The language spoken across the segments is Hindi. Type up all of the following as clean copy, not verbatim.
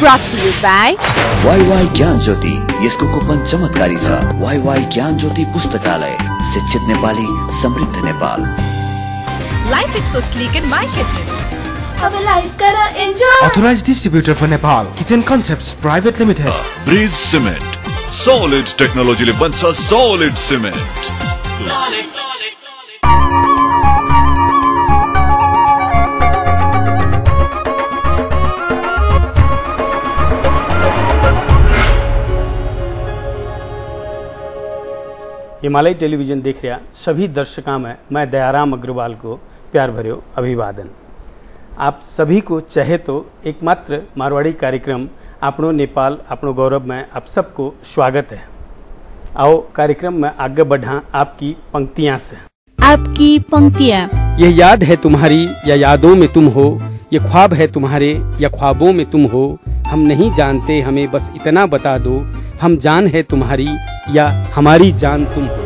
brought to you by YY ज्ञान ज्योति। यसको कुपन चमत्कारी छ। YY ज्ञान ज्योति पुस्तकालय, शिक्षित नेपाली, समृद्ध Nepal. Life is so sleek in my kitchen. अब लाइफ करा enjoy. Authorized distributor for Nepal, Kitchen Concepts Private Limited. Breeze Cement, solid technology ले बन्छ solid cement. हिमालय टेलीविजन देख रहा सभी दर्शकों में मैं दयाराम अग्रवाल को प्यार भर्यो अभिवादन। आप सभी को चाहे तो एकमात्र मारवाड़ी कार्यक्रम आपनो नेपाल आपनो गौरव में आप सबको स्वागत है। आओ कार्यक्रम में आगे बढ़ा आपकी पंक्तियां से। आपकी पंक्तियां। यह याद है तुम्हारी या यादों में तुम हो, ये ख्वाब है तुम्हारे या ख्वाबों में तुम हो, हम नहीं जानते हमें बस इतना बता दो, हम जान है तुम्हारी या हमारी जान तुम हो।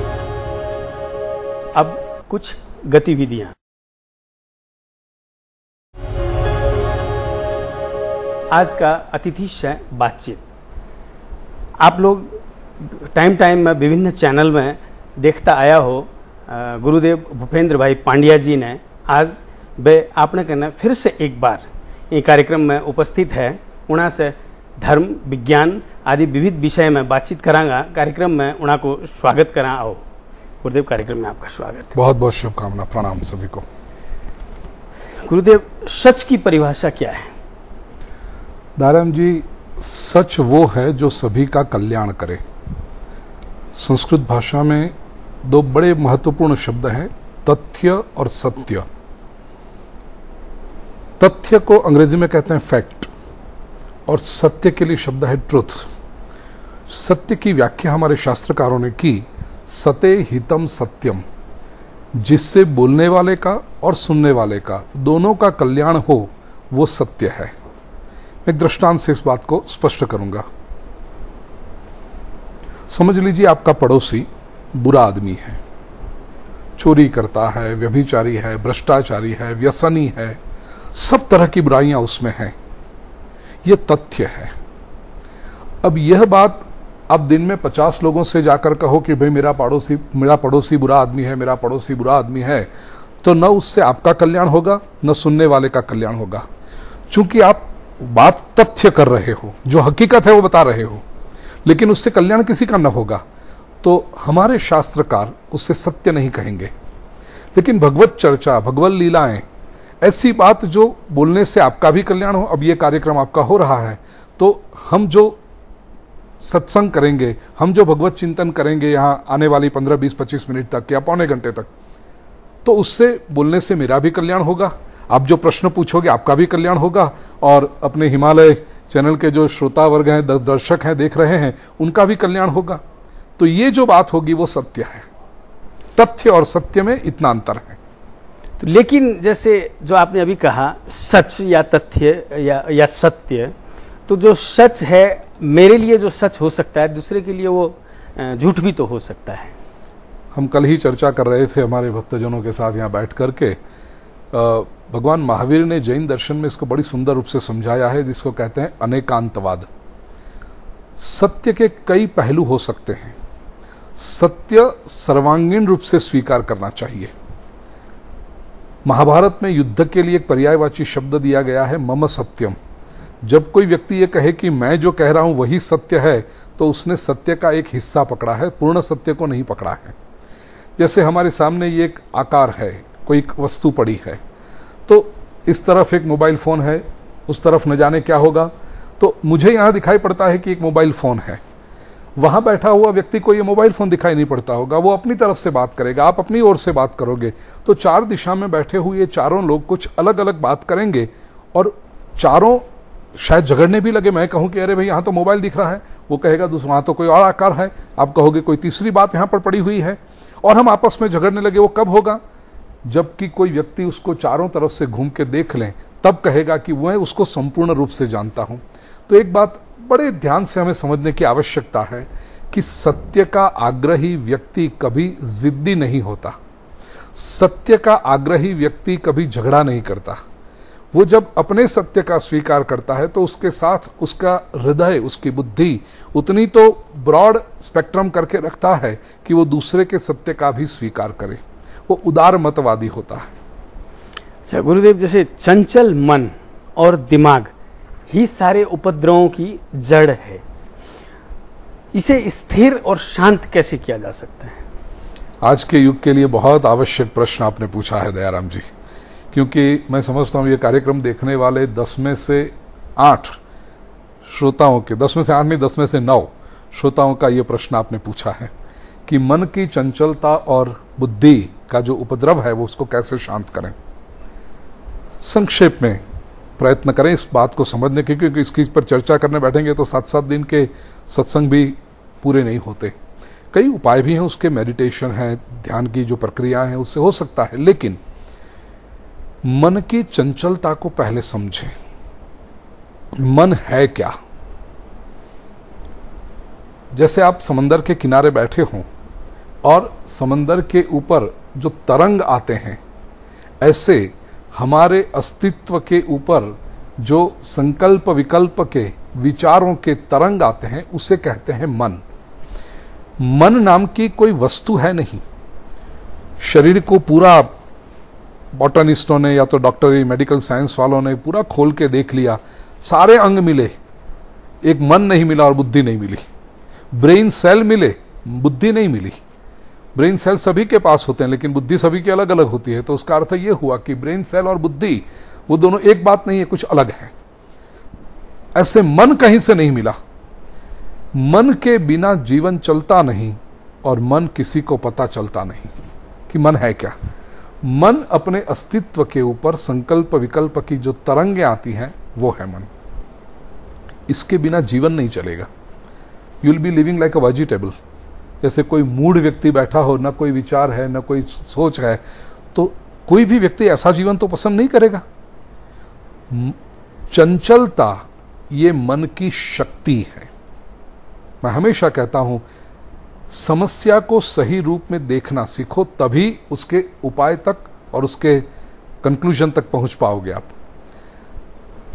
अब कुछ गतिविधियां। आज का अतिथि से बातचीत। आप लोग टाइम में विभिन्न चैनल में देखता आया हो। गुरुदेव भूपेंद्र भाई पांड्या जी ने आज वे आपने कहना फिर से एक बार ये कार्यक्रम में उपस्थित है। उना से धर्म विज्ञान आदि विविध विषय में बातचीत करांगा। कार्यक्रम में उना को स्वागत करा। आओ गुरुदेव, कार्यक्रम में आपका स्वागत है। बहुत बहुत शुभकामना, प्रणाम सभी को। गुरुदेव, सच की परिभाषा क्या है? दाराम जी, सच वो है जो सभी का कल्याण करे। संस्कृत भाषा में दो बड़े महत्वपूर्ण शब्द हैं, तथ्य और सत्य। तथ्य को अंग्रेजी में कहते हैं फैक्ट, और सत्य के लिए शब्द है ट्रुथ। सत्य की व्याख्या हमारे शास्त्रकारों ने की, सते हितम सत्यम, जिससे बोलने वाले का और सुनने वाले का दोनों का कल्याण हो, वो सत्य है। एक दृष्टांत से इस बात को स्पष्ट करूंगा। समझ लीजिए आपका पड़ोसी बुरा आदमी है, चोरी करता है, व्यभिचारी है, भ्रष्टाचारी है, व्यसनी है, सब तरह की बुराइयां उसमें हैं। यह तथ्य है। अब यह बात आप दिन में 50 लोगों से जाकर कहो कि भाई मेरा पड़ोसी बुरा आदमी है, मेरा पड़ोसी बुरा आदमी है, तो न उससे आपका कल्याण होगा न सुनने वाले का कल्याण होगा। चूंकि आप बात तथ्य कर रहे हो, जो हकीकत है वो बता रहे हो, लेकिन उससे कल्याण किसी का न होगा, तो हमारे शास्त्रकार उससे सत्य नहीं कहेंगे। लेकिन भगवत चर्चा, भगवत लीलाएं, ऐसी बात जो बोलने से आपका भी कल्याण हो। अब ये कार्यक्रम आपका हो रहा है, तो हम जो सत्संग करेंगे, हम जो भगवत चिंतन करेंगे यहाँ आने वाली 15, 20, 25 मिनट तक या पौने घंटे तक, तो उससे बोलने से मेरा भी कल्याण होगा। आप जो प्रश्न पूछोगे आपका भी कल्याण होगा, और अपने हिमालय चैनल के जो श्रोता वर्ग हैं, दर्शक हैं, देख रहे हैं, उनका भी कल्याण होगा। तो ये जो बात होगी वो सत्य है। तथ्य और सत्य में इतना अंतर है। तो लेकिन जैसे जो आपने अभी कहा सच या तथ्य या सत्य, तो जो सच है मेरे लिए जो सच हो सकता है, दूसरे के लिए वो झूठ भी तो हो सकता है। हम कल ही चर्चा कर रहे थे हमारे भक्तजनों के साथ यहाँ बैठ करके। भगवान महावीर ने जैन दर्शन में इसको बड़ी सुंदर रूप से समझाया है, जिसको कहते हैं अनेकांतवाद। सत्य के कई पहलू हो सकते हैं। सत्य सर्वांगीण रूप से स्वीकार करना चाहिए। महाभारत में युद्ध के लिए एक पर्यायवाची शब्द दिया गया है, मम सत्यम। जब कोई व्यक्ति ये कहे कि मैं जो कह रहा हूं वही सत्य है, तो उसने सत्य का एक हिस्सा पकड़ा है, पूर्ण सत्य को नहीं पकड़ा है। जैसे हमारे सामने ये एक आकार है, कोई वस्तु पड़ी है, तो इस तरफ एक मोबाइल फोन है, उस तरफ न जाने क्या होगा, तो मुझे यहां दिखाई पड़ता है कि एक मोबाइल फोन है। वहां बैठा हुआ व्यक्ति को ये मोबाइल फोन दिखाई नहीं पड़ता होगा, वो अपनी तरफ से बात करेगा, आप अपनी ओर से बात करोगे, तो चार दिशा में बैठे हुए चारों लोग कुछ अलग अलग बात करेंगे, और चारों शायद झगड़ने भी लगे। मैं कहूं कि अरे भाई यहाँ तो मोबाइल दिख रहा है, वो कहेगा दूसरा वहां तो कोई और आकार है, आप कहोगे कोई तीसरी बात यहाँ पर पड़ी हुई है, और हम आपस में झगड़ने लगे। वो कब होगा? जबकि कोई व्यक्ति उसको चारों तरफ से घूम के देख लें, तब कहेगा कि वह उसको संपूर्ण रूप से जानता हूं। तो एक बात बड़े ध्यान से हमें समझने की आवश्यकता है कि सत्य का आग्रही व्यक्ति कभी जिद्दी नहीं होता। सत्य का आग्रही व्यक्ति कभी झगड़ा नहीं करता। वो जब अपने सत्य का स्वीकार करता है तो उसके साथ उसका हृदय, उसकी बुद्धि उतनी तो ब्रॉड स्पेक्ट्रम करके रखता है कि वो दूसरे के सत्य का भी स्वीकार करे। वो उदार मतवादी होता है। अच्छा गुरुदेव, जैसे चंचल मन और दिमाग ही सारे उपद्रवों की जड़ है, इसे स्थिर और शांत कैसे किया जा सकता है? आज के युग के लिए बहुत आवश्यक प्रश्न आपने पूछा है दयाराम जी, क्योंकि मैं समझता हूं ये कार्यक्रम देखने वाले 10 में से 8 श्रोताओं के, 10 में से 8 नहीं 10 में से 9 श्रोताओं का ये प्रश्न आपने पूछा है कि मन की चंचलता और बुद्धि का जो उपद्रव है वो उसको कैसे शांत करें। संक्षेप में प्रयत्न करें इस बात को समझने के, क्योंकि इसकी पर चर्चा करने बैठेंगे तो 7-7 दिन के सत्संग भी पूरे नहीं होते। कई उपाय भी हैं उसके, मेडिटेशन है, ध्यान की जो प्रक्रियाएं हैं उससे हो सकता है, लेकिन मन की चंचलता को पहले समझें। मन है क्या? जैसे आप समंदर के किनारे बैठे हों और समंदर के ऊपर जो तरंग आते हैं, ऐसे हमारे अस्तित्व के ऊपर जो संकल्प विकल्प के विचारों के तरंग आते हैं उसे कहते हैं मन। मन नाम की कोई वस्तु है नहीं। शरीर को पूरा बॉटनिस्टों ने या तो डॉक्टरी मेडिकल साइंस वालों ने पूरा खोल के देख लिया, सारे अंग मिले, एक मन नहीं मिला और बुद्धि नहीं मिली। ब्रेन सेल मिले, बुद्धि नहीं मिली। ब्रेन सेल सभी के पास होते हैं लेकिन बुद्धि सभी की अलग अलग होती है, तो उसका अर्थ यह हुआ कि ब्रेन सेल और बुद्धि वो दोनों एक बात नहीं है, कुछ अलग है। ऐसे मन कहीं से नहीं मिला। मन के बिना जीवन चलता नहीं और मन किसी को पता चलता नहीं कि मन है क्या। मन अपने अस्तित्व के ऊपर संकल्प विकल्प की जो तरंगें आती हैं वो है मन। इसके बिना जीवन नहीं चलेगा। You will be living like a vegetable. जैसे कोई मूढ़ व्यक्ति बैठा हो, ना कोई विचार है ना कोई सोच है, तो कोई भी व्यक्ति ऐसा जीवन तो पसंद नहीं करेगा। चंचलता ये मन की शक्ति है। मैं हमेशा कहता हूं समस्या को सही रूप में देखना सीखो, तभी उसके उपाय तक और उसके कंक्लूजन तक पहुंच पाओगे आप।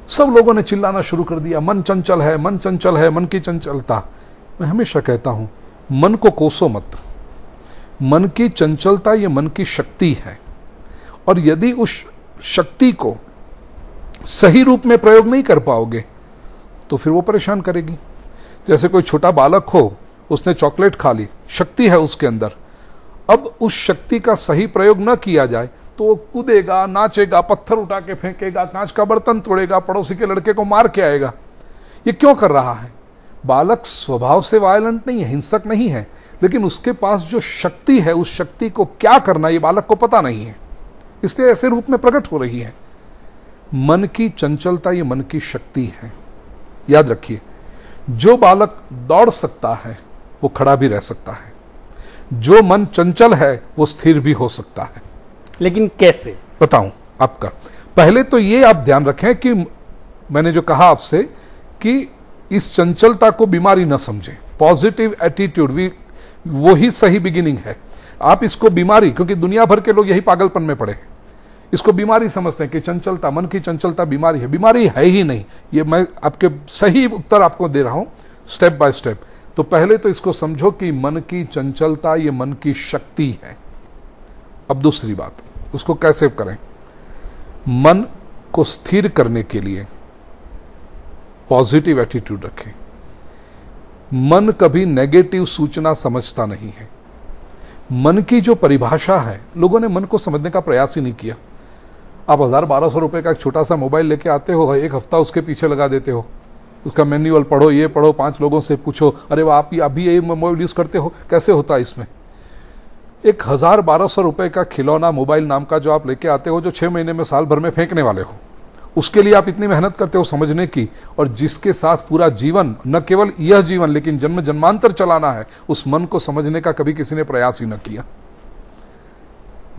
सब लोगों ने चिल्लाना शुरू कर दिया, मन चंचल है, मन चंचल है, मन की चंचलता। मैं हमेशा कहता हूं मन को कोसो मत। मन की चंचलता ये मन की शक्ति है, और यदि उस शक्ति को सही रूप में प्रयोग नहीं कर पाओगे तो फिर वो परेशान करेगी। जैसे कोई छोटा बालक हो, उसने चॉकलेट खा ली, शक्ति है उसके अंदर, अब उस शक्ति का सही प्रयोग न किया जाए तो वो कूदेगा, नाचेगा, पत्थर उठा के फेंकेगा, कांच का बर्तन तोड़ेगा, पड़ोसी के लड़के को मार के आएगा। ये क्यों कर रहा है? बालक स्वभाव से वायलेंट नहीं है, हिंसक नहीं है, लेकिन उसके पास जो शक्ति है उस शक्ति को क्या करना ये बालक को पता नहीं है, इसलिए ऐसे रूप में प्रकट हो रही है। मन की चंचलता ये मन की शक्ति है। याद रखिए, जो बालक दौड़ सकता है वो खड़ा भी रह सकता है, जो मन चंचल है वो स्थिर भी हो सकता है। लेकिन कैसे बताऊं आपका? पहले तो ये आप ध्यान रखें कि मैंने जो कहा आपसे कि इस चंचलता को बीमारी न समझें। पॉजिटिव एटीट्यूड वो ही सही बिगिनिंग है। आप इसको बीमारी, क्योंकि दुनिया भर के लोग यही पागलपन में पड़े हैं, इसको बीमारी समझते हैं कि चंचलता, मन की चंचलता बीमारी है। बीमारी है ही नहीं। ये मैं आपके सही उत्तर आपको दे रहा हूं स्टेप बाय स्टेप। तो पहले तो इसको समझो कि मन की चंचलता ये मन की शक्ति है। अब दूसरी बात, उसको कैसे करें? मन को स्थिर करने के लिए पॉजिटिव एटीट्यूड रखें। मन कभी नेगेटिव सूचना समझता नहीं है। मन की जो परिभाषा है, लोगों ने मन को समझने का प्रयास ही नहीं किया। आप 1000-1200 रुपए का एक छोटा सा मोबाइल लेके आते हो, एक हफ्ता उसके पीछे लगा देते हो, उसका मैन्युअल पढ़ो, ये पढ़ो, 5 लोगों से पूछो, अरे वाह आप अभी ये मोबाइल यूज करते हो, कैसे होता है इसमें? एक 1000-1200 रुपए का खिलौना मोबाइल नाम का जो आप लेके आते हो, जो 6 महीने में, साल भर में फेंकने वाले हो, उसके लिए आप इतनी मेहनत करते हो समझने की, और जिसके साथ पूरा जीवन, न केवल यह जीवन लेकिन जन्म जन्मांतर चलाना है, उस मन को समझने का कभी किसी ने प्रयास ही न किया।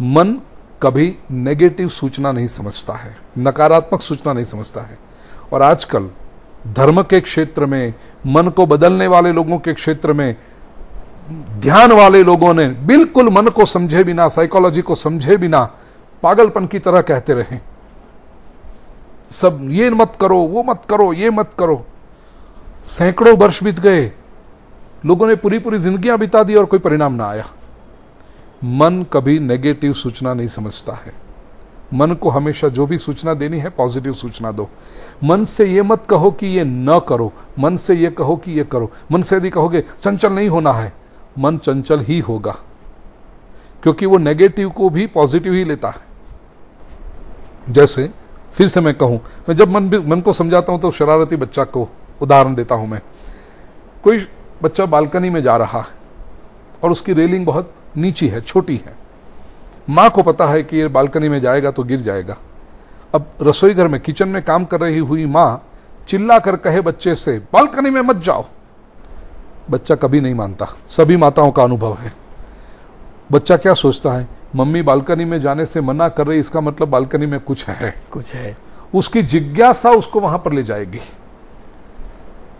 मन कभी नेगेटिव सूचना नहीं समझता है, नकारात्मक सूचना नहीं समझता है। और आजकल धर्म के क्षेत्र में, मन को बदलने वाले लोगों के क्षेत्र में, ध्यान वाले लोगों ने बिल्कुल मन को समझे बिना, साइकोलॉजी को समझे बिना पागलपन की तरह कहते रहे। सब ये मत करो, वो मत करो, ये मत करो। सैकड़ों वर्ष बीत गए, लोगों ने पूरी पूरी जिंदगियां बिता दी और कोई परिणाम ना आया। मन कभी नेगेटिव सूचना नहीं समझता है। मन को हमेशा जो भी सूचना देनी है पॉजिटिव सूचना दो। मन से ये मत कहो कि ये न करो, मन से ये कहो कि ये करो। मन से यदि कहोगे चंचल नहीं होना है, मन चंचल ही होगा, क्योंकि वो नेगेटिव को भी पॉजिटिव ही लेता है। जैसे फिर से मैं कहूं, मैं जब मन को समझाता हूं तो शरारती बच्चा को उदाहरण देता हूं मैं। कोई बच्चा बालकनी में जा रहा है और उसकी रेलिंग बहुत नीची है, छोटी है। मां को पता है कि ये बालकनी में जाएगा तो गिर जाएगा। अब रसोई घर में, किचन में काम कर रही हुई मां चिल्ला कर कहे बच्चे से बालकनी में मत जाओ, बच्चा कभी नहीं मानता। सभी माताओं का अनुभव है। बच्चा क्या सोचता है, मम्मी बालकनी में जाने से मना कर रही, इसका मतलब बालकनी में कुछ है। उसकी जिज्ञासा उसको वहां पर ले जाएगी।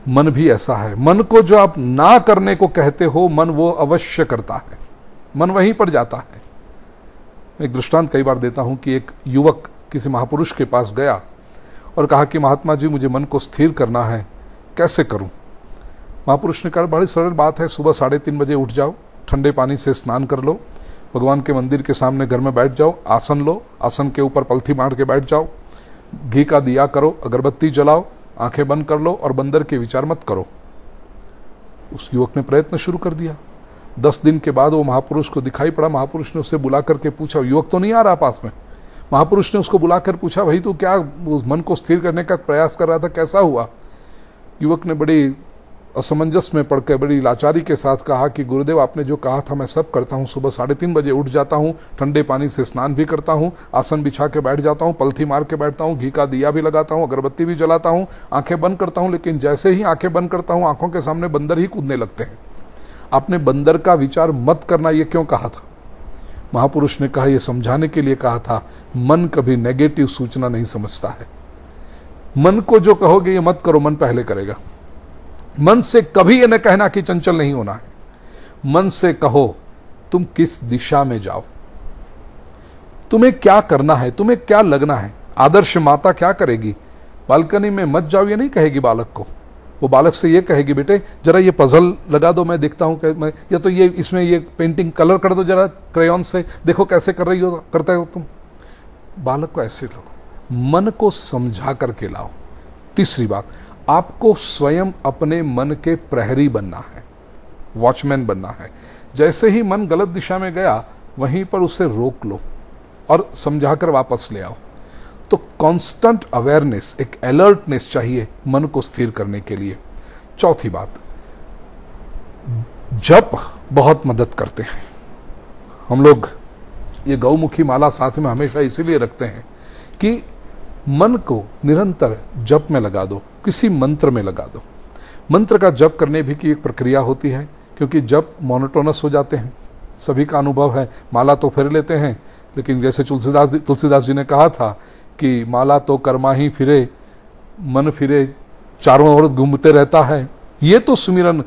मन भी ऐसा है। मन को जो आप ना करने को कहते हो, मन वो अवश्य करता है, मन वहीं पर जाता है। एक दृष्टांत कई बार देता हूं कि एक युवक किसी महापुरुष के पास गया और कहा कि महात्मा जी, मुझे मन को स्थिर करना है, कैसे करूं? महापुरुष ने कहा, बड़ी सरल बात है, सुबह 3:30 बजे उठ जाओ, ठंडे पानी से स्नान कर लो, भगवान के मंदिर के सामने घर में बैठ जाओ, आसन लो, आसन के ऊपर पलथी मार के बैठ जाओ, घी का दिया करो, अगरबत्ती जलाओ, आंखें बंद कर लो और बंदर के विचार मत करो। उस युवक ने प्रयत्न शुरू कर दिया। 10 दिन के बाद वो महापुरुष को दिखाई पड़ा। महापुरुष ने उससे बुला करके पूछा, युवक तो नहीं आ रहा पास में। महापुरुष ने उसको बुलाकर पूछा, भाई तू क्या उस मन को स्थिर करने का प्रयास कर रहा था, कैसा हुआ? युवक ने बड़ी असमंजस में पड़कर बड़ी लाचारी के साथ कहा कि गुरुदेव, आपने जो कहा था मैं सब करता हूँ। सुबह 3:30 बजे उठ जाता हूँ, ठंडे पानी से स्नान भी करता हूँ, आसन बिछा के बैठ जाता हूँ, पलथी मार के बैठता हूँ, घी का दिया भी लगाता हूँ, अगरबत्ती भी जलाता हूँ, आंखें बंद करता हूँ। लेकिन जैसे ही आंखें बंद करता हूँ, आंखों के सामने बंदर ही कूदने लगते हैं। आपने बंदर का विचार मत करना, ये क्यों कहा था? महापुरुष ने कहा, यह समझाने के लिए कहा था, मन कभी नेगेटिव सूचना नहीं समझता है। मन को जो कहोगे ये मत करो, मन पहले करेगा। मन से कभी ये न कहना कि चंचल नहीं होना है। मन से कहो तुम किस दिशा में जाओ, तुम्हें क्या करना है, तुम्हें क्या लगना है। आदर्श माता क्या करेगी? बालकनी में मत जाओ ये नहीं कहेगी बालक को। वो बालक से ये कहेगी, बेटे जरा ये पजल लगा दो, मैं देखता हूं, या तो ये इसमें ये पेंटिंग कलर कर दो जरा क्रेयॉन से, देखो कैसे कर रही हो, करते हो तुम। बालक को ऐसे लो, मन को समझा करके लाओ। तीसरी बात, आपको स्वयं अपने मन के प्रहरी बनना है, वॉचमैन बनना है। जैसे ही मन गलत दिशा में गया, वहीं पर उसे रोक लो और समझाकर वापस ले आओ। तो कांस्टेंट अवेयरनेस, एक अलर्टनेस चाहिए मन को स्थिर करने के लिए। चौथी बात, जप बहुत मदद करते हैं। हम लोग ये गौमुखी माला साथ में हमेशा इसीलिए रखते हैं कि मन को निरंतर जप में लगा दो, किसी मंत्र में लगा दो। मंत्र का जप करने भी की एक प्रक्रिया होती है, क्योंकि जप मोनोटोनस हो जाते हैं। सभी का अनुभव है, माला तो फेर लेते हैं, लेकिन जैसे तुलसीदास जी ने कहा था कि माला तो कर्मा ही फिरे, मन फिरे चारों ओर घूमते रहता है, ये तो सुमिरन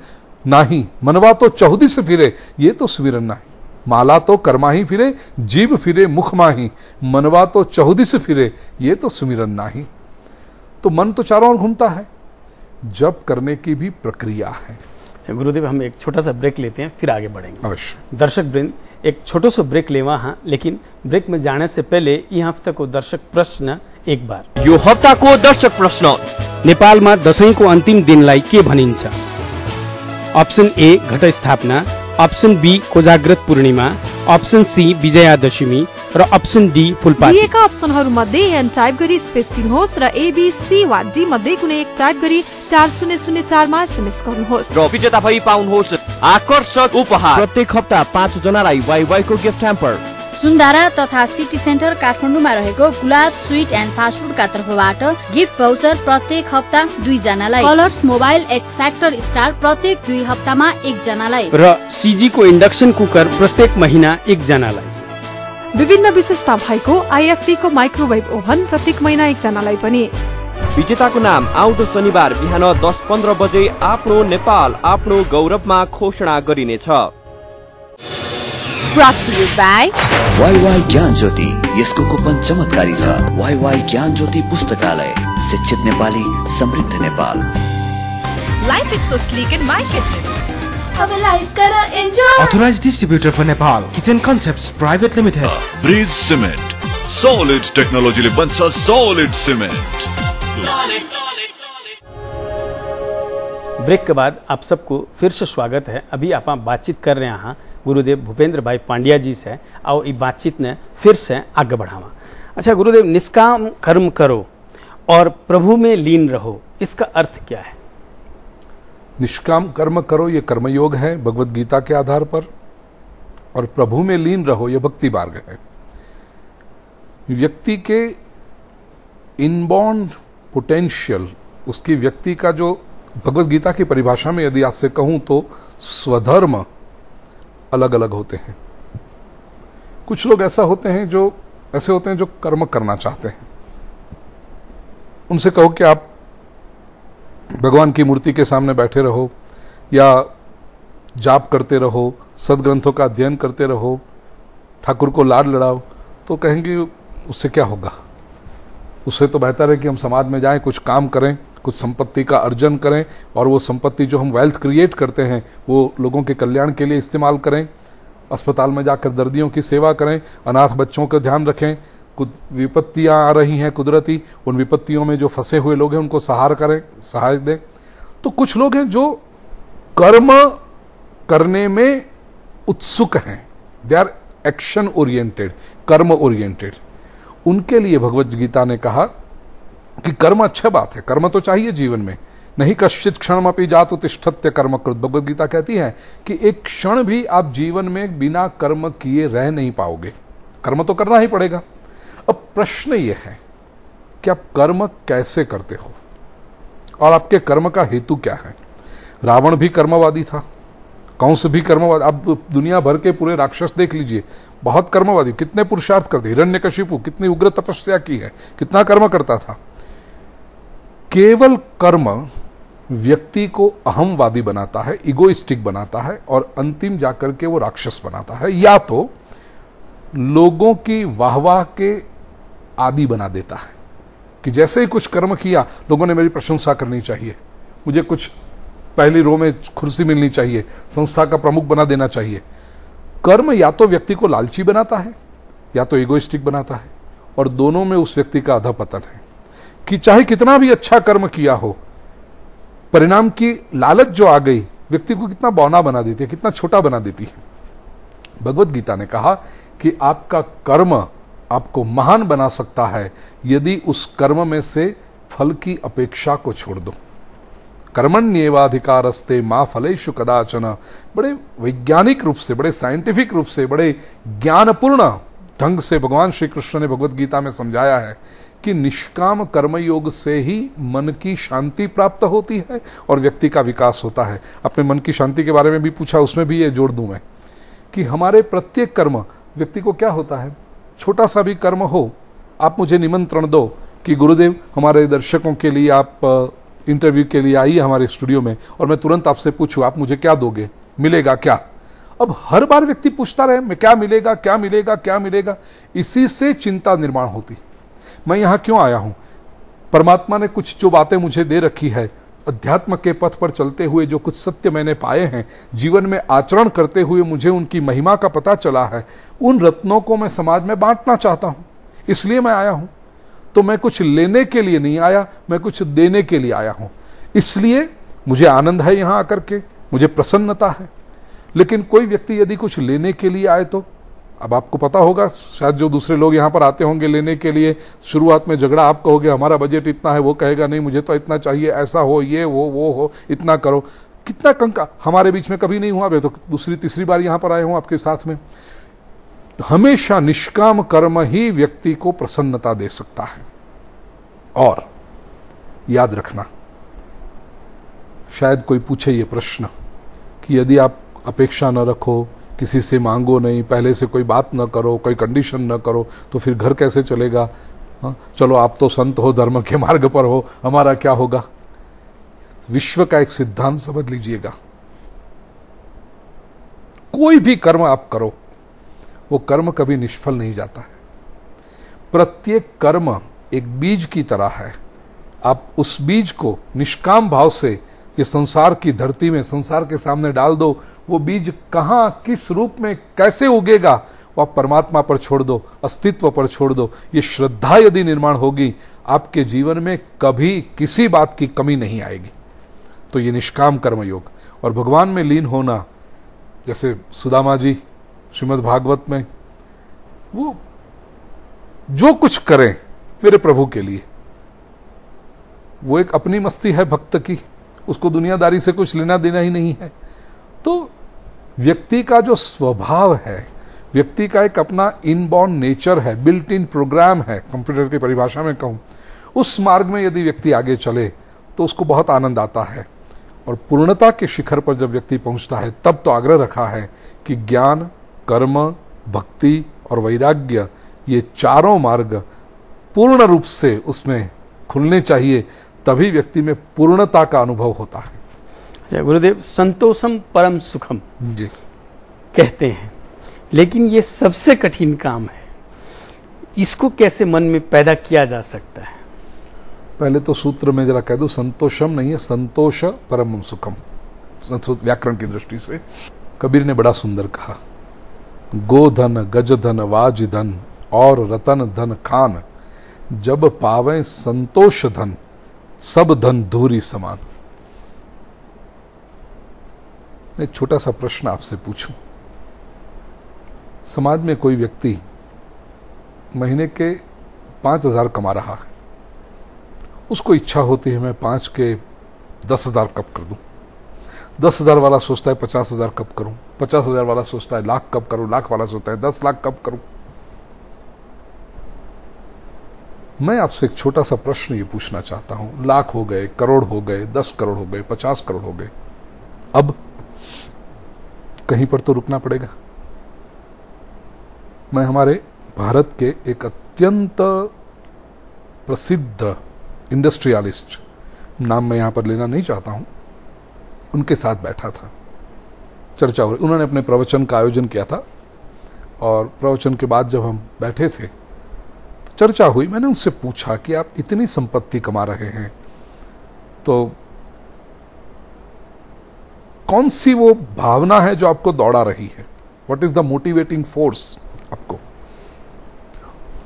नाही। मनवा तो चौहदी से फिरे, ये तो सुमिरन नाही। माला तो कर्मा ही फिरे, जीव फिरे मुख माही, मनवा तो चौहदी से फिरे, ये तो सुमिरन नाही। तो मन तो चारों ओर घूमता है, जप करने की भी प्रक्रिया है। गुरुदेव, हम एक छोटा सा ब्रेक लेते हैं, फिर आगे बढ़ेंगे। अवश्य। दर्शक वृंद, एक छोटो सो ब्रेक लेवा हाँ, लेकिन ब्रेक में जाने से पहले यी हफ्ताको दर्शक प्रश्न एक बार। यो हप्ताको दर्शक प्रश्न, नेपालमा दशैंको अन्तिम दिनलाई के भनिन्छ? Option A Ghatasthapana, option B Kojagrat Purnima, option C Vijayadashami र अप्सन डी फुलपाती। दिएका अप्सनहरू मध्ये एन टाइप गरी स्पेस दिनुहोस् र ए बी सी वा डी मध्ये कुनै एक टाइप गरी 4004 मा एसएमएस गर्नुहोस् र विजेता भई पाउनुहोस् आकर्षक उपहार। प्रत्येक हप्ता 5 जनालाई वाइ को गिफ्ट ह्याम्पर। सुन्दारा तथा सिटी सेन्टर काठमाडौँमा रहेको गुलाब स्वीट एन्ड फास्ट फुडका तर्फबाट गिफ्ट भाउचर प्रत्येक हप्ता 2 जनालाई। Colours mobile x factor star प्रत्येक 2 हप्तामा 1 जनालाई र सीजी को इन्डक्सन कुकर प्रत्येक महिना 1 जनालाई। विभिन्न विशेषता भएको आईएफटी को माइक्रोवेभ ओभन प्रत्येक महिना 1 जनालाई पनि। विजेताको नाम आउँदो शनिबार बिहान 10:15 बजे आफ्नो नेपाल आफ्नो गौरवमा घोषणा गरिनेछ। Brought to you by WaiWai ज्ञान ज्योति यसको कुपन चमत्कारी छ। वाईवाई ज्ञान ज्योति पुस्तकालय, शिक्षित नेपाली, समृद्ध Nepal. Life is so sleek in my kitchen. अब लाइफ करा enjoy. Authorized distributor for Nepal, Kitchen Concepts Private Limited. Bridge cement solid टेक्नोलॉजीले बन्छ सॉलिड सिमेन्ट। ब्रेक के बाद आप सबको फिर से स्वागत है। अभी आप बातचीत कर रहे हैं गुरुदेव भूपेंद्र भाई पांड्या जी से, और ये बातचीत ने फिर से आगे बढ़ावा। अच्छा गुरुदेव, निष्काम कर्म करो और प्रभु में लीन रहो, इसका अर्थ क्या है? निष्काम कर्म करो ये कर्मयोग है भगवत गीता के आधार पर, और प्रभु में लीन रहो ये भक्ति मार्ग है। व्यक्ति के इनबॉर्न पोटेंशियल, उसकी व्यक्ति का जो भगवत गीता की परिभाषा में यदि आपसे कहूं तो स्वधर्म अलग अलग होते हैं। कुछ लोग ऐसे होते हैं जो कर्म करना चाहते हैं। उनसे कहो कि आप भगवान की मूर्ति के सामने बैठे रहो या जाप करते रहो, सदग्रंथों का अध्ययन करते रहो, ठाकुर को लाड लड़ाओ, तो कहेंगे उससे क्या होगा। उससे तो बेहतर है कि हम समाज में जाएं, कुछ काम करें, कुछ संपत्ति का अर्जन करें, और वो संपत्ति जो हम वेल्थ क्रिएट करते हैं वो लोगों के कल्याण के लिए इस्तेमाल करें। अस्पताल में जाकर दर्दियों की सेवा करें, अनाथ बच्चों का ध्यान रखें। कुछ विपत्तियां आ रही हैं कुदरती, उन विपत्तियों में जो फंसे हुए लोग हैं उनको सहाय दें। तो कुछ लोग हैं जो कर्म करने में उत्सुक हैं, दे आर एक्शन ओरिएंटेड, कर्म ओरिएंटेड। उनके लिए भगवत गीता ने कहा कि कर्म अच्छा बात है, कर्म तो चाहिए जीवन में। नहीं कश्चित क्षणमपि जातु तिष्ठत्य कर्मकृत, भगवत गीता कहती है कि एक क्षण भी आप जीवन में बिना कर्म किए रह नहीं पाओगे, कर्म तो करना ही पड़ेगा। अब प्रश्न ये है कि आप कर्म कैसे करते हो और आपके कर्म का हेतु क्या है। रावण भी कर्मवादी था, कंस भी कर्मवादी। अब दुनिया भर के पूरे राक्षस देख लीजिए, बहुत कर्मवादी, कितने पुरुषार्थ करते। हिरण्यकशिपु कितनी उग्र तपस्या की है, कितना कर्म करता था। केवल कर्म व्यक्ति को अहमवादी बनाता है, इगोइस्टिक बनाता है, और अंतिम जाकर के वो राक्षस बनाता है, या तो लोगों की वाहवाह के आदि बना देता है कि जैसे ही कुछ कर्म किया लोगों ने मेरी प्रशंसा करनी चाहिए, मुझे कुछ पहली रो में कुर्सी मिलनी चाहिए, संस्था का प्रमुख बना देना चाहिए। कर्म या तो व्यक्ति को लालची बनाता है या तो इगोइस्टिक बनाता है, और दोनों में उस व्यक्ति का अधपतन है कि चाहे कितना भी अच्छा कर्म किया हो, परिणाम की लालच जो आ गई व्यक्ति को कितना बौना बना देती है, कितना छोटा बना देती है। भगवत गीता ने कहा कि आपका कर्म आपको महान बना सकता है यदि उस कर्म में से फल की अपेक्षा को छोड़ दो। कर्मण्येवाधिकारस्ते मा फलेषु कदाचन, बड़े वैज्ञानिक रूप से, बड़े साइंटिफिक रूप से, बड़े ज्ञानपूर्ण ढंग से भगवान श्री कृष्ण ने भगवत गीता में समझाया है कि निष्काम कर्मयोग से ही मन की शांति प्राप्त होती है और व्यक्ति का विकास होता है। अपने मन की शांति के बारे में भी पूछा, उसमें भी ये जोड़ दूं मैं कि हमारे प्रत्येक कर्म व्यक्ति को क्या होता है, छोटा सा भी कर्म हो, आप मुझे निमंत्रण दो कि गुरुदेव हमारे दर्शकों के लिए आप इंटरव्यू के लिए आइए हमारे स्टूडियो में, और मैं तुरंत आपसे पूछूं आप मुझे क्या दोगे, मिलेगा क्या। अब हर बार व्यक्ति पूछता रहे मैं क्या मिलेगा क्या मिलेगा क्या मिलेगा, इसी से चिंता निर्माण होती। मैं यहां क्यों आया हूं, परमात्मा ने कुछ जो बातें मुझे दे रखी है, अध्यात्म के पथ पर चलते हुए जो कुछ सत्य मैंने पाए हैं, जीवन में आचरण करते हुए मुझे उनकी महिमा का पता चला है, उन रत्नों को मैं समाज में बांटना चाहता हूं, इसलिए मैं आया हूं। तो मैं कुछ लेने के लिए नहीं आया, मैं कुछ देने के लिए आया हूं। इसलिए मुझे आनंद है यहां आकर के, मुझे प्रसन्नता है। लेकिन कोई व्यक्ति यदि कुछ लेने के लिए आए तो अब आपको पता होगा, शायद जो दूसरे लोग यहां पर आते होंगे लेने के लिए, शुरुआत में झगड़ा आप कहोगे हमारा बजट इतना है, वो कहेगा नहीं मुझे तो इतना चाहिए, ऐसा हो, ये वो हो, इतना करो। कितना कंका हमारे बीच में कभी नहीं हुआ, वे तो दूसरी तीसरी बार यहां पर आए हों आपके साथ में। हमेशा निष्काम कर्म ही व्यक्ति को प्रसन्नता दे सकता है। और याद रखना, शायद कोई पूछे ये प्रश्न कि यदि आप अपेक्षा न रखो, किसी से मांगो नहीं, पहले से कोई बात न करो, कोई कंडीशन न करो, तो फिर घर कैसे चलेगा। चलो आप तो संत हो, धर्म के मार्ग पर हो, हमारा क्या होगा। विश्व का एक सिद्धांत समझ लीजिएगा, कोई भी कर्म आप करो, वो कर्म कभी निष्फल नहीं जाता है। प्रत्येक कर्म एक बीज की तरह है। आप उस बीज को निष्काम भाव से ये संसार की धरती में, संसार के सामने डाल दो, वो बीज कहाँ, किस रूप में, कैसे उगेगा, वो आप परमात्मा पर छोड़ दो, अस्तित्व पर छोड़ दो। ये श्रद्धा यदि निर्माण होगी, आपके जीवन में कभी किसी बात की कमी नहीं आएगी। तो ये निष्काम कर्म योग और भगवान में लीन होना, जैसे सुदामा जी श्रीमद् भागवत में, वो जो कुछ करें मेरे प्रभु के लिए, वो एक अपनी मस्ती है भक्त की, उसको दुनियादारी से कुछ लेना देना ही नहीं है। तो व्यक्ति का जो स्वभाव है, व्यक्ति का एक अपना इनबॉर्न नेचर है, बिल्ट इन प्रोग्राम है, कंप्यूटर की परिभाषा में कहूं, उस मार्ग में यदि व्यक्ति आगे चले तो उसको बहुत आनंद आता है। और पूर्णता के शिखर पर जब व्यक्ति पहुंचता है, तब तो आग्रह रखा है कि ज्ञान, कर्म, भक्ति और वैराग्य, ये चारों मार्ग पूर्ण रूप से उसमें खुलने चाहिए, तभी व्यक्ति में पूर्णता का अनुभव होता है। अच्छा गुरुदेव, संतोषम परम सुखम जी कहते हैं, लेकिन ये सबसे कठिन काम है, इसको कैसे मन में पैदा किया जा सकता है? पहले तो सूत्र में जरा कह दूं, संतोषम नहीं है, संतोष परम सुखम, व्याकरण की दृष्टि से। कबीर ने बड़ा सुंदर कहा, गोधन, गजधन, वाजधन और रतन धन खान, जब पावे संतोष धन, सब धन धूरी समान। मैं एक छोटा सा प्रश्न आपसे पूछूं। समाज में कोई व्यक्ति महीने के 5,000 कमा रहा है, उसको इच्छा होती है मैं 5 के 10,000 कब कर दूं। 10,000 वाला सोचता है 50,000 कब करूं, 50,000 वाला सोचता है लाख कब करूं, लाख वाला सोचता है 10 लाख कब करूं। मैं आपसे एक छोटा सा प्रश्न ये पूछना चाहता हूं, लाख हो गए, करोड़ हो गए, 10 करोड़ हो गए, 50 करोड़ हो गए, अब कहीं पर तो रुकना पड़ेगा। मैं हमारे भारत के एक अत्यंत प्रसिद्ध इंडस्ट्रियलिस्ट, नाम मैं यहां पर लेना नहीं चाहता हूं, उनके साथ बैठा था, चर्चा हो रही। उन्होंने अपने प्रवचन का आयोजन किया था और प्रवचन के बाद जब हम बैठे थे, चर्चा हुई। मैंने उनसे पूछा कि आप इतनी संपत्ति कमा रहे हैं, तो कौन सी वो भावना है जो आपको दौड़ा रही है, what is the motivating force आपको।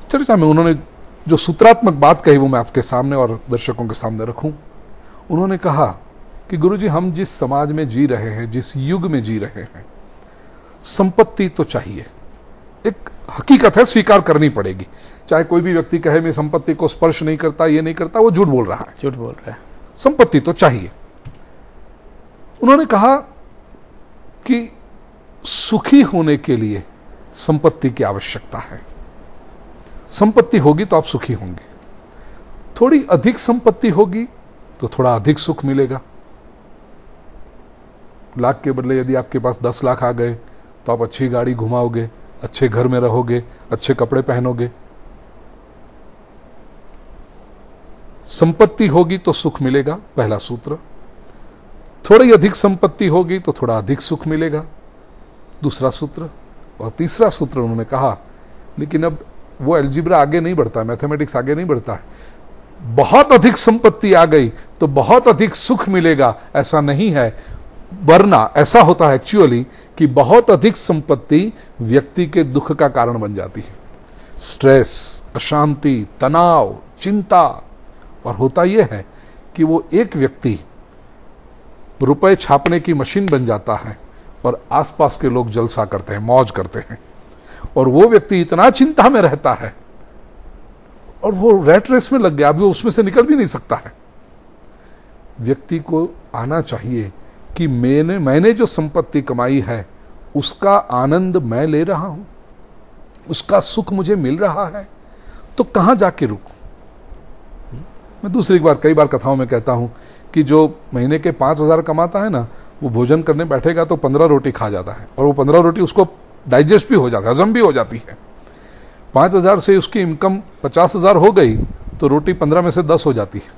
चर्चा में उन्होंने जो सूत्रात्मक बात कही वो मैं आपके सामने और दर्शकों के सामने रखूं। उन्होंने कहा कि गुरुजी, हम जिस समाज में जी रहे हैं, जिस युग में जी रहे हैं, संपत्ति तो चाहिए, एक हकीकत है, स्वीकार करनी पड़ेगी। चाहे कोई भी व्यक्ति कहे मैं संपत्ति को स्पर्श नहीं करता, ये नहीं करता, वो झूठ बोल रहा है, झूठ बोल रहा है। संपत्ति तो चाहिए। उन्होंने कहा कि सुखी होने के लिए संपत्ति की आवश्यकता है, संपत्ति होगी तो आप सुखी होंगे। थोड़ी अधिक संपत्ति होगी तो थोड़ा अधिक सुख मिलेगा। लाख के बदले यदि आपके पास 10 लाख आ गए तो आप अच्छी गाड़ी घुमाओगे, अच्छे घर में रहोगे, अच्छे कपड़े पहनोगे। संपत्ति होगी तो सुख मिलेगा, पहला सूत्र। थोड़ी अधिक संपत्ति होगी तो थोड़ा अधिक सुख मिलेगा, दूसरा सूत्र। और तीसरा सूत्र उन्होंने कहा, लेकिन अब वो अलजेब्रा आगे नहीं बढ़ता, मैथमेटिक्स आगे नहीं बढ़ता है। बहुत अधिक संपत्ति आ गई तो बहुत अधिक सुख मिलेगा, ऐसा नहीं है। वरना ऐसा होता है एक्चुअली कि बहुत अधिक संपत्ति व्यक्ति के दुख का कारण बन जाती है, स्ट्रेस, अशांति, तनाव, चिंता। और होता यह है कि वो एक व्यक्ति रुपए छापने की मशीन बन जाता है और आसपास के लोग जलसा करते हैं, मौज करते हैं, और वो व्यक्ति इतना चिंता में रहता है और वो रैट रेस में लग गया, अभी उसमें से निकल भी नहीं सकता है। व्यक्ति को आना चाहिए कि मैंने जो संपत्ति कमाई है उसका आनंद मैं ले रहा हूं, उसका सुख मुझे मिल रहा है, तो कहां जाके रुकूं। मैं दूसरी बार, कई बार कथाओं में कहता हूं कि जो महीने के 5,000 कमाता है ना, वो भोजन करने बैठेगा तो 15 रोटी खा जाता है, और वो 15 रोटी उसको डाइजेस्ट भी हो जाता है, हजम भी हो जाती है। 5,000 से उसकी इनकम 50,000 हो गई तो रोटी 15 में से 10 हो जाती है।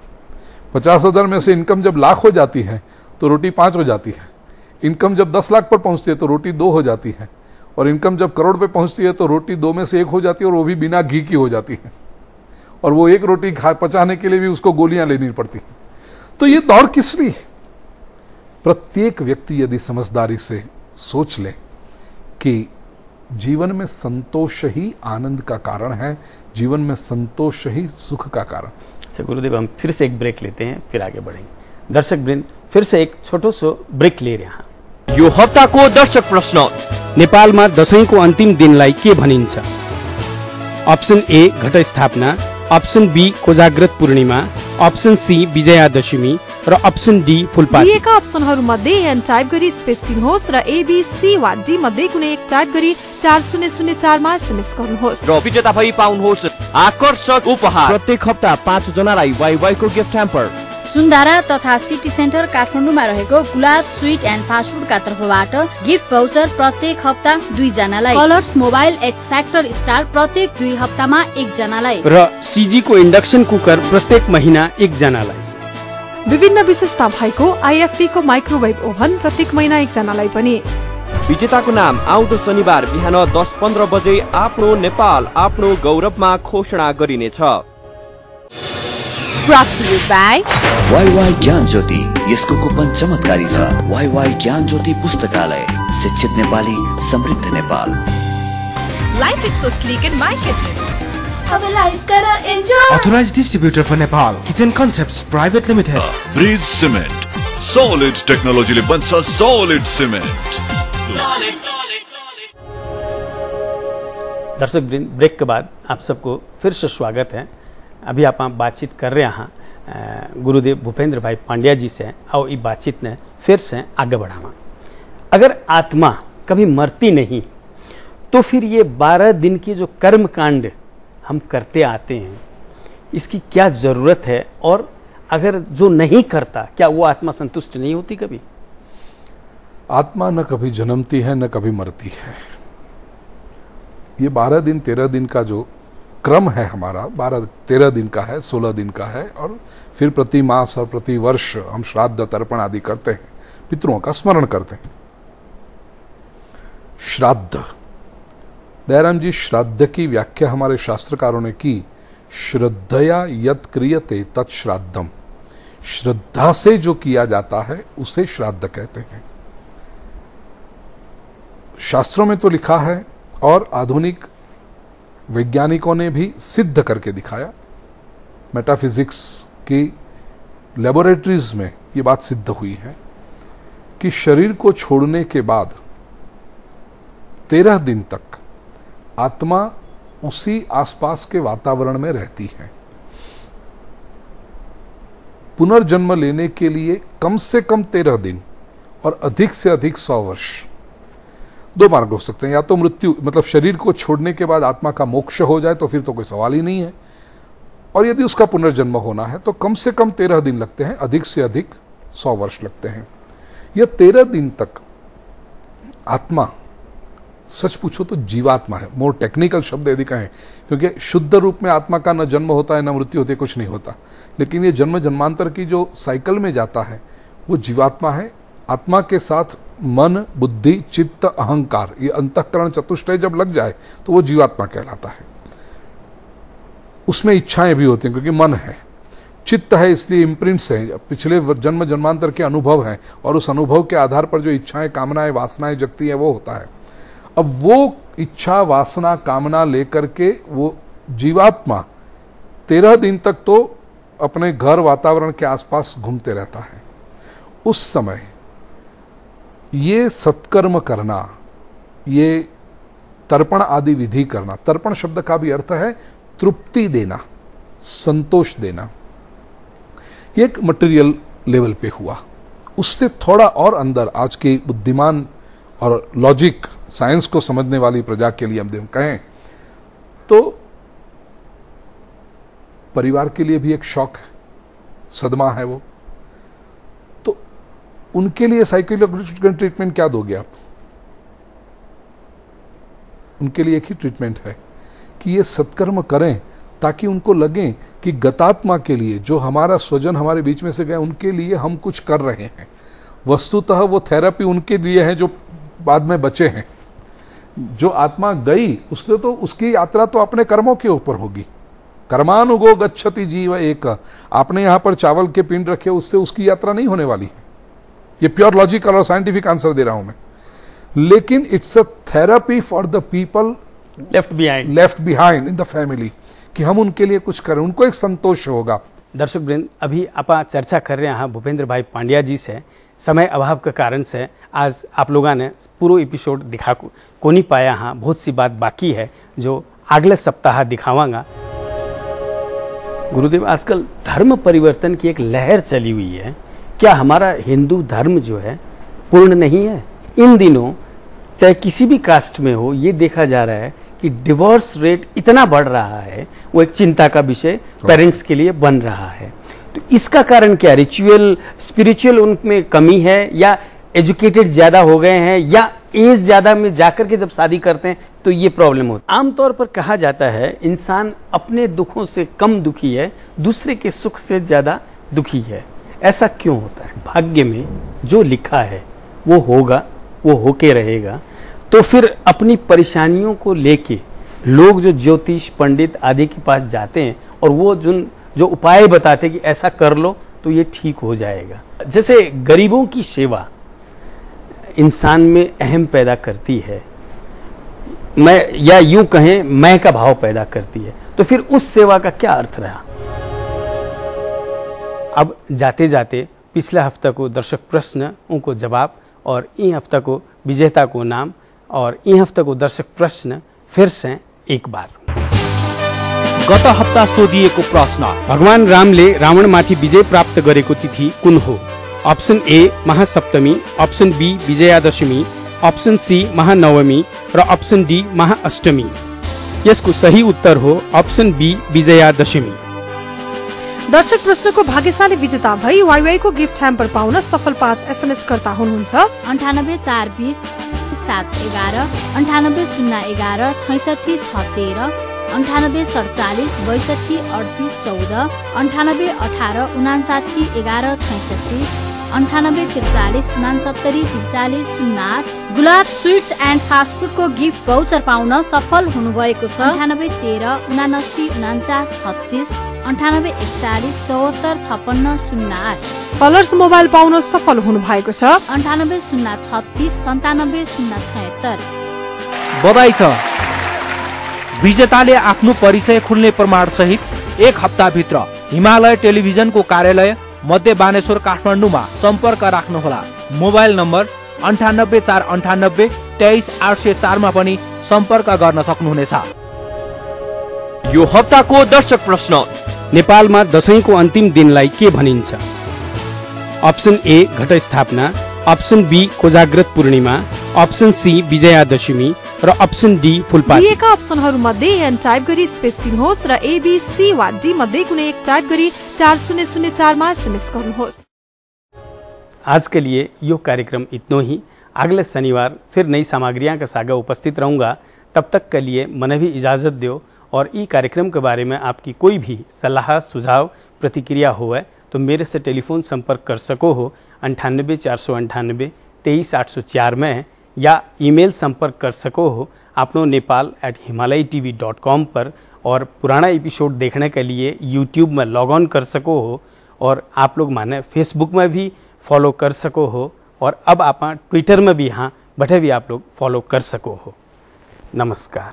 50,000 में से इनकम जब लाख हो जाती है तो रोटी 5 हो जाती है। इनकम जब 10 लाख पर पहुंचती है तो रोटी 2 हो जाती है। और इनकम जब करोड़ पे पहुंचती है तो रोटी 2 में से 1 हो जाती है, और वो भी बिना घी की हो जाती है, और वो एक रोटी पचाने के लिए भी उसको गोलियां लेनी पड़ती। तो ये दौड़ किस लिए? प्रत्येक व्यक्ति यदि समझदारी से सोच ले कि जीवन में संतोष ही आनंद का कारण है, जीवन में संतोष ही सुख का कारण। अच्छा गुरुदेव, हम फिर से एक ब्रेक लेते हैं, फिर आगे बढ़ेंगे। दर्शक वृंद, फिर से एक छोटो सो ब्रेक ले रहे हैं। यो हप्ताको दर्शक प्रश्न, नेपालमा दशैंको अन्तिम दिनलाई के भनिन्छ? Option A Ghatasthapana, option B Kojagrat Purnima, option C Vijayadashami र अप्सन डी फुलपाती। दिएका अप्सनहरू मध्ये एन टाइप गरी स्पेस दिनुहोस् र ABC वा डी मध्ये कुनै एक टाइप गरी 4004 मा एसएमएस गर्नुहोस् र विजेता भई पाउनुहोस् आकर्षक उपहार। प्रत्येक हप्ता 5 जनालाई वाइवाई को गिफ्ट ह्याम्पर। सुन्दारा तथा सिटी सेन्टर काठमाडौँमा रहेको गुलाब स्वीट एन्ड फास्ट फूडका तर्फबाट गिफ्ट भाउचर प्रत्येक हप्ता 2 जनालाई, colours mobile x factor star प्रत्येक 2 हप्तामा 1 जनालाई र सीजी को इंडक्शन कुकर प्रत्येक महिना 1 जनालाई। विभिन्न विशेषता भएको IFP को माइक्रोवेभ ओभन प्रत्येक महिना 1 जनालाई पनि। विजेताको नाम आउँदो शनिबार बिहान 10:15 बजे आफ्नो नेपाल आफ्नो गौरवमा घोषणा गरिनेछ। Brought to you by WaiWai ज्ञान ज्योति, यसको कुपन चमत्कारी छ। वाईवाई ज्ञान ज्योति पुस्तकालय, शिक्षित नेपाली, समृद्ध Nepal. Life is so sleek in my kitchen. अब लाइफ कर enjoy. Authorized distributor for Nepal, Kitchen Concepts Private Limited. Bridge cement, solid टेक्नोलॉजीले बन्छ सॉलिड सिमेन्ट। दर्शक ब्रेक के बाद आप सबको फिर से स्वागत है। अभी आप बातचीत कर रहे हैं गुरुदेव भूपेंद्र भाई पांड्या जी से, और ये बातचीत ने फिर से आगे बढ़ावा। अगर आत्मा कभी मरती नहीं तो फिर ये 12 दिन की जो कर्म कांड हम करते आते हैं, इसकी क्या ज़रूरत है? और अगर जो नहीं करता, क्या वो आत्मा संतुष्ट नहीं होती कभी? आत्मा न कभी जन्मती है न कभी मरती है। ये 12 दिन 13 दिन का जो क्रम है हमारा, 12-13 दिन का है, 16 दिन का है, और फिर प्रति मास और प्रति वर्ष हम श्राद्ध तर्पण आदि करते हैं, पितरों का स्मरण करते हैं। श्राद्ध, दयाराम जी, श्राद्ध की व्याख्या हमारे शास्त्रकारों ने की, श्रद्धया यत् क्रियते तत् श्राद्धम। श्रद्धा से जो किया जाता है उसे श्राद्ध कहते हैं। शास्त्रों में तो लिखा है और आधुनिक वैज्ञानिकों ने भी सिद्ध करके दिखाया, मेटाफिजिक्स की लेबोरेटरीज में ये बात सिद्ध हुई है कि शरीर को छोड़ने के बाद 13 दिन तक आत्मा उसी आसपास के वातावरण में रहती है। पुनर्जन्म लेने के लिए कम से कम 13 दिन और अधिक से अधिक 100 वर्ष। 2 मार्ग हो सकते हैं, या तो मृत्यु, मतलब शरीर को छोड़ने के बाद आत्मा का मोक्ष हो जाए तो फिर तो कोई सवाल ही नहीं है, और यदि उसका पुनर्जन्म होना है तो कम से कम 13 दिन लगते हैं, अधिक से अधिक 100 वर्ष लगते हैं। यह 13 दिन तक आत्मा, सच पूछो तो जीवात्मा है, मोर टेक्निकल शब्द यदि कहें, क्योंकि शुद्ध रूप में आत्मा का न जन्म होता है न मृत्यु होती है, कुछ नहीं होता, लेकिन ये जन्म जन्मांतर की जो साइकिल में जाता है वो जीवात्मा है। आत्मा के साथ मन, बुद्धि, चित्त, अहंकार, ये अंतःकरण चतुष्टय जब लग जाए तो वो जीवात्मा कहलाता है। उसमें इच्छाएं भी होती हैं क्योंकि मन है, चित्त है इसलिए इम्प्रिंट्स हैं, पिछले जन्म जन्मांतर के अनुभव हैं, और उस अनुभव के आधार पर जो इच्छाएं, कामनाएं, वासनाएं जगती है वो होता है। अब वो इच्छा, वासना, कामना लेकर के वो जीवात्मा 13 दिन तक तो अपने घर, वातावरण के आसपास घूमते रहता है। उस समय ये सत्कर्म करना, ये तर्पण आदि विधि करना, तर्पण शब्द का भी अर्थ है तृप्ति देना, संतोष देना, ये एक मटेरियल लेवल पे हुआ। उससे थोड़ा और अंदर आज के बुद्धिमान और लॉजिक, साइंस को समझने वाली प्रजा के लिए हम कहें तो परिवार के लिए भी एक शौक है, सदमा है वो, तो उनके लिए साइकोलॉजिकल ट्रीटमेंट क्या दोगे आप? उनके लिए एक ही ट्रीटमेंट है कि ये सत्कर्म करें ताकि उनको लगे कि गतात्मा के लिए, जो हमारा स्वजन हमारे बीच में से गए, उनके लिए हम कुछ कर रहे हैं। वस्तुतः वो थेरेपी उनके लिए है जो बाद में बचे हैं, जो आत्मा गई उसने तो उसकी यात्रा तो अपने कर्मों के ऊपर होगी। कर्मानुगो गच्छति जीव एक, आपने यहां पर चावल के पिंड रखे, उससे उसकी यात्रा नहीं होने वाली है। ये प्योर लॉजिकल और साइंटिफिक आंसर दे रहा हूं मैं, लेकिन it's a therapy for the people left behind in the family, कि हम उनके लिए कुछ करें, उनको एक संतोष होगा। दर्शक वृंद, अभी आप चर्चा कर रहे हैं भूपेंद्र भाई पांड्या जी से। समय अभाव के कारण से आज आप लोगों ने पूरा एपिसोड दिखा को नहीं पाया। हाँ, बहुत सी बात बाकी है जो अगले सप्ताह दिखावांगा। गुरुदेव, आजकल धर्म परिवर्तन की एक लहर चली हुई है। क्या हमारा हिंदू धर्म जो है पूर्ण नहीं है? इन दिनों चाहे किसी भी कास्ट में हो, ये देखा जा रहा है कि डिवोर्स रेट इतना बढ़ रहा है, वो एक चिंता का विषय पेरेंट्स के लिए बन रहा है। तो इसका कारण क्या? रिचुअल स्पिरिचुअल उनमें कमी है, या एजुकेटेड ज्यादा हो गए हैं, या एज ज्यादा में जाकर के जब शादी करते हैं तो ये प्रॉब्लम होती है? आमतौर पर कहा जाता है इंसान अपने दुखों से कम दुखी है, दूसरे के सुख से ज्यादा दुखी है। ऐसा क्यों होता है? भाग्य में जो लिखा है वो होगा, वो होके रहेगा। तो फिर अपनी परेशानियों को लेके लोग जो ज्योतिष पंडित आदि के पास जाते हैं और वो जो उपाय बताते हैं कि ऐसा कर लो तो ये ठीक हो जाएगा। जैसे गरीबों की सेवा इंसान में अहम पैदा करती है, या यूं कहें मैं का भाव पैदा करती है, तो फिर उस सेवा का क्या अर्थ रहा? अब जाते जाते पिछले हफ्ता को दर्शक प्रश्न उनको जवाब, और इन हफ्ता को विजेता को नाम, और इन हफ्ता को दर्शक प्रश्न फिर से एक बार। गत हप्ता सोधिएको प्रश्न, भगवान रामले रावणमाथि विजय प्राप्त गरेको तिथि कुन हो? Option A Mahasaptami, option B Vijayadashami, option C Mahanavami र अप्सन डी महाअष्टमी। यसको सही उत्तर हो अप्सन बी विजयादशमी। दर्शक प्रश्नको भाग्यशाली विजेता भई वाइवाई को गिफ्ट ह्याम्पर पाउन सफल 5 SMS कर्ता हुनुहुन्छ 98 420 711 98 011 66 613 98 47 62 38 14 98 18 59 11 66 98 43 69 43 08। गुलाब स्वीट्स एन्ड फास्ट फूड को गिफ्ट भाउचर पाउन सफल हुनुभएको छ 98 13 79 49 36 98 41 74 56 08। कलर्स मोबाइल पाउन सफल हुनुभएको छ 98 036 97 076। बधाई छ, विजेताले आफ्नो परिचय खुल्ने प्रमाण सहित 1 हप्ताभित्र हिमालय टेलिभिजनको कार्यालय मध्य बानेश्वर काठमाडौँमा सम्पर्क राख्नुहोला। मोबाइल नम्बर 98 498 23 804 मा पनि सम्पर्क गर्न सक्नुहुनेछ। यो हप्ताको दर्शक प्रश्न, नेपालमा दशैंको अन्तिम दिनलाई के भनिन्छ? Option A Ghatasthapana, option B Kojagrat Purnima, option C Vijayadashami र अप्सन डी फुलपाती। दिएका अप्सनहरूमध्ये एन टाइप गरी स्पेस दिनुहोस् र ABC वा डी मध्ये कुनै एक टाइप गरी 4004 मा SMS गर्नुहोस्। आज के लिए यो कार्यक्रम इतना ही। अगले शनिवार फिर नई सामग्रियां के साथ उपस्थित रहूंगा। तब तक के लिए मने भी इजाजत दो, और ई कार्यक्रम के बारे में आपकी कोई भी सलाह सुझाव प्रतिक्रिया हो तो मेरे से टेलीफोन संपर्क कर सको हो 98 498 23 804 में, या ईमेल संपर्क कर सको हो आपनो nepal@himalayatv.com पर, और पुराना एपिसोड देखने के लिए यूट्यूब में लॉग ऑन कर सको हो, और आप लोग माने फेसबुक में भी फॉलो कर सको हो, और अब आप ट्विटर में भी हाँ बैठे भी आप लोग फॉलो कर सको हो। नमस्कार।